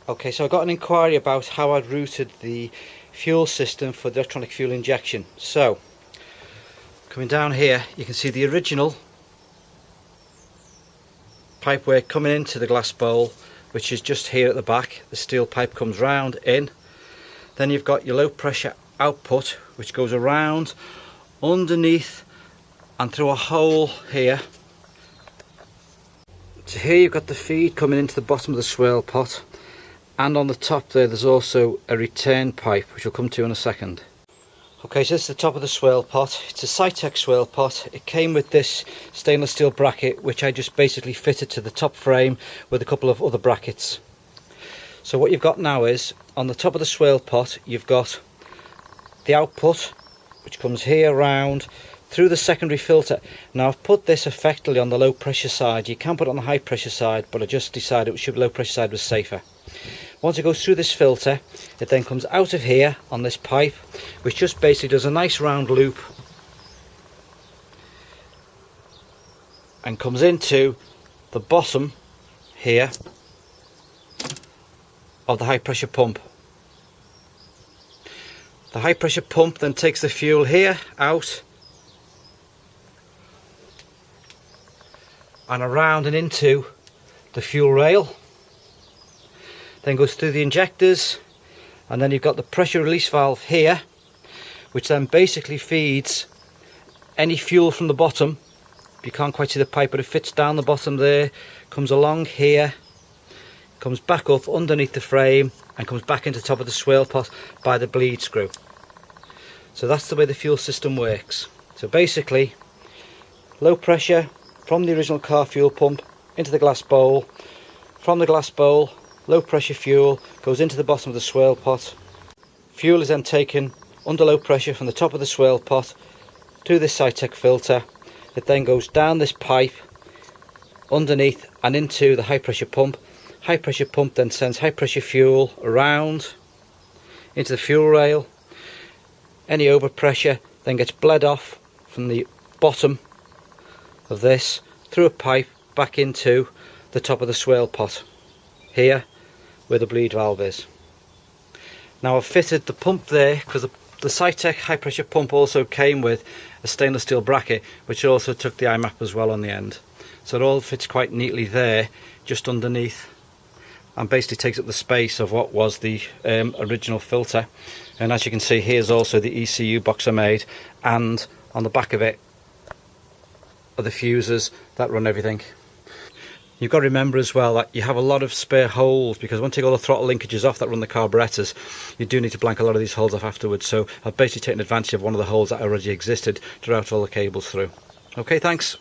Okay, so I got an inquiry about how I'd routed the fuel system for the electronic fuel injection. So, coming down here, you can see the original pipework coming into the glass bowl, which is just here at the back. The steel pipe comes round in. Then you've got your low pressure output, which goes around, underneath and through a hole here. So here you've got the feed coming into the bottom of the swirl pot, and on the top there's also a return pipe, which we'll come to in a second. Okay, so this is the top of the swirl pot. It's a Sytem swirl pot. It came with this stainless steel bracket, which I just basically fitted to the top frame with a couple of other brackets. So what you've got now is, on the top of the swirl pot, you've got the output, which comes here round through the secondary filter. Now I've put this effectively on the low pressure side. You can put it on the high pressure side, but I just decided low pressure side was safer. Once it goes through this filter, it then comes out of here on this pipe, which just basically does a nice round loop and comes into the bottom here of the high pressure pump. The high pressure pump then takes the fuel here out and around and into the fuel rail, then goes through the injectors, and then you've got the pressure release valve here, which then basically feeds any fuel from the bottom. You can't quite see the pipe, but it fits down the bottom there, comes along here, comes back up underneath the frame and comes back into the top of the swirl pot by the bleed screw. So that's the way the fuel system works. So basically, low pressure from the original car fuel pump into the glass bowl. From the glass bowl, low pressure fuel goes into the bottom of the swirl pot. Fuel is then taken under low pressure from the top of the swirl pot to this Sytem filter. It then goes down this pipe underneath and into the high pressure pump. High pressure pump then sends high pressure fuel around into the fuel rail. Any overpressure then gets bled off from the bottom of this through a pipe back into the top of the swirl pot here where the bleed valve is. Now I've fitted the pump there because the Sytem high pressure pump also came with a stainless steel bracket, which also took the IMAP as well on the end. So it all fits quite neatly there, just underneath, and basically takes up the space of what was the original filter. And as you can see, here's also the ECU box I made, and on the back of it are the fuses that run everything. You've got to remember as well that you have a lot of spare holes, because once you take all the throttle linkages off that run the carburetors, you do need to blank a lot of these holes off afterwards. So I've basically taken advantage of one of the holes that already existed to route all the cables through. Okay, thanks.